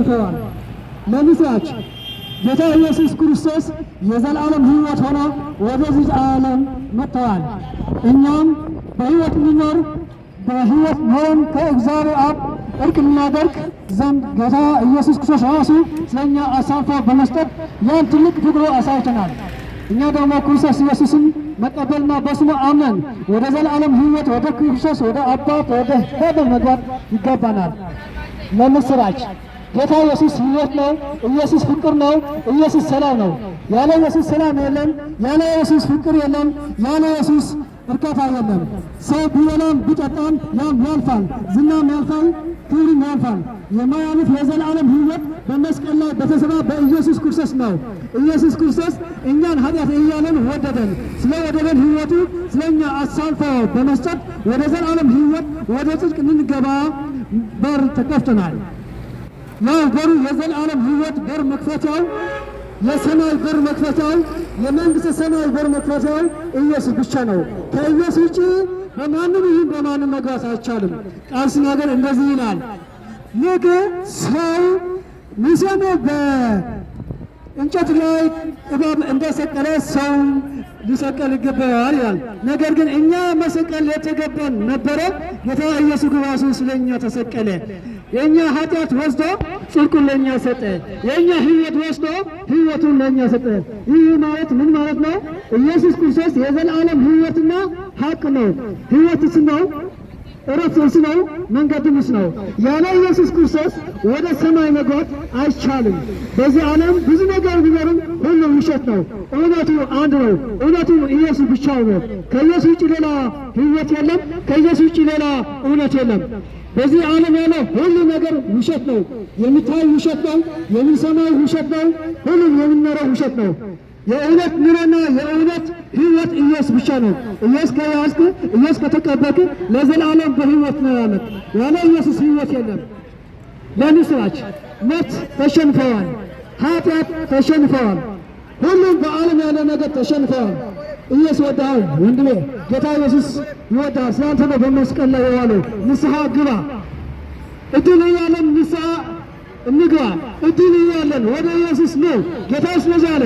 ተሸንፈዋል። ለምስራች ጌታ ኢየሱስ ክርስቶስ የዘላለም ሕይወት ሆኖ ወደዚህ ዓለም መጥተዋል። እኛም በሕይወት እንኖር በሕይወት ኖረን ከእግዚአብሔር አብ እርቅ እናደርግ ዘንድ ጌታ ኢየሱስ ክርስቶስ ራሱ ስለኛ አሳልፎ በመስጠት ያን ትልቅ ፍቅሩ አሳይተናል። እኛ ደግሞ ክርስቶስ ኢየሱስን መቀበልና በስሙ አምነን ወደ ዘላለም ሕይወት ወደ ክርስቶስ ወደ አባት ወደ ሄቨን መግባት ይገባናል። ለምስራች ጌታ ኢየሱስ ሕይወት ነው። ኢየሱስ ፍቅር ነው። ኢየሱስ ሰላም ነው። ያለ ኢየሱስ ሰላም የለም። ያለ ኢየሱስ ፍቅር የለም። ያለ ኢየሱስ እርካታ የለም። ሰው ቢበላም ቢጠጣም ያም ያልፋል፣ ዝናም ያልፋል፣ ክብርም ያልፋል። የማያልፍ የዘላለም ሕይወት በመስቀል ላይ በተሰራ በኢየሱስ ክርስቶስ ነው። ኢየሱስ ክርስቶስ እኛን ኃጢአት እያለን ወደደን። ስለ ወደደን ሕይወቱ ስለኛ አሳልፎ በመስጠት ወደ ዘላለም ሕይወት ወደ ጽድቅ እንድንገባ በር ተከፍተናል። ያው በሩ የዘላለም ሕይወት በር መክፈቻው የሰማይ በር መክፈቻው የመንግሥተ ሰማይ በር መክፈቻው ኢየሱስ ብቻ ነው። ከኢየሱስ ውጪ በማንም ይሁን በማንም መግባት አይቻልም። ቃል ሲናገር እንደዚህ ይላል፣ ነገ ሰው ሙሴን በእንጨት ላይ እባብ እንደሰቀለ ሰው ሊሰቀል ይገባዋል ይላል። ነገር ግን እኛ መሰቀል የተገባን ነበረ። ጌታ ኢየሱስ ራሱ ስለኛ ተሰቀለ። የኛ ኃጢአት ወስዶ ጽድቁን ለኛ ሰጠ። የኛ ሕይወት ወስዶ ሕይወቱን ለኛ ሰጠ። ይህ ማለት ምን ማለት ነው? ኢየሱስ ክርስቶስ የዘላለም ሕይወትና ሐቅ ነው። ሕይወትስ ነው፣ እረፍትስ ነው፣ መንገድስ ነው። ያለ ኢየሱስ ክርስቶስ ወደ ሰማይ መግባት አይቻልም። በዚህ ዓለም ብዙ ነገር ቢኖርም ሁሉም ውሸት ነው። እውነቱ አንድ ነው። እውነቱ ኢየሱስ ብቻ ነው። ከኢየሱስ ውጭ ሌላ ሕይወት የለም። ከኢየሱስ ውጭ ሌላ እውነት የለም። በዚህ ዓለም ያለው ሁሉ ነገር ውሸት ነው። የሚታይ ውሸት ነው። የምንሰማው ውሸት ነው። ሁሉም የምንኖረው ውሸት ነው። የእውነት ኑሮና የእውነት ሕይወት ኢየሱስ ብቻ ነው። ኢየሱስ ከያዝክ ኢየሱስ ከተቀበልክ ለዘላለም በሕይወት ነው ያለ። ያለ ኢየሱስ ሕይወት የለም። ለምስራች ሞት ተሸንፈዋል። ኃጢአት ተሸንፈዋል። ሁሉም በዓለም ያለ ነገር ተሸንፈዋል። ኢየሱስ ይወድሃል ወንድሜ። ጌታ ኢየሱስ ይወድሃል። ስላንተ ነው በመስቀል ላይ የዋለው። ንስሐ ግባ። እድል እያለን ንስሐ እንግባ። እድል እያለን ወደ ኢየሱስ ነው። ጌታ ስለዚህ አለ፣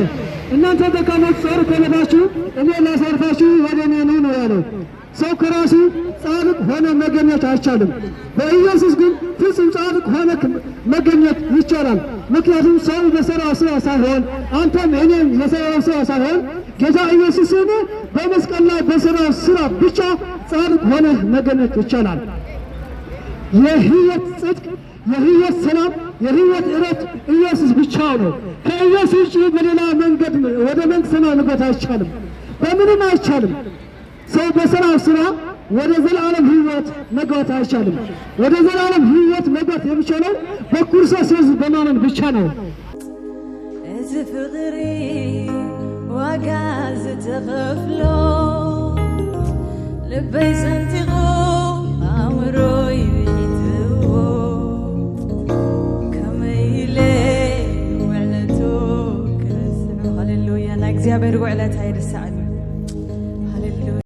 እናንተ ደካሞች ጻድቅ ከሆናችሁ እኔ ላሳርፋችሁ ወደ እኔ ኑ ነው ያለው። ሰው ከራሱ ጻድቅ ሆነ መገኘት አይቻልም። በኢየሱስ ግን ፍጹም ጻድቅ ሆነ መገኘት ይቻላል። ምክንያቱም ሰው በሰራው ስራ ሳይሆን አንተም እኔም የሰራው ስራ ሳይሆን ጌታ ኢየሱስን በመስቀል ላይ በሰራው ስራ ብቻ ጻድቅ ሆነ መገኘት ይቻላል። የሕይወት ጽድቅ፣ የሕይወት ሰላም፣ የሕይወት እረፍት ኢየሱስ ብቻ ነው። ከኢየሱስ ውጭ በሌላ መንገድ ወደ መንግሥተ ሰማይ መግባት አይቻልም። በምንም አይቻልም። ሰው በሰራው ስራ ወደ ዘላለም ሕይወት መግባት አይቻልም። ወደ ዘላለም ሕይወት መግባት የሚቻለው በክርስቶስ ኢየሱስ በማመን ብቻ ነው። እዚ ፍቅሪ ዋጋ ዝተኸፍሎ ልበይ ሰንቲቑ ኣእምሮይ ብሒትዎ ከመይ ኢለ ውዕለቱ ክርስዕ ሃሌሉያ። ናይ እግዚኣብሔር ውዕለት ኣይርስዕን።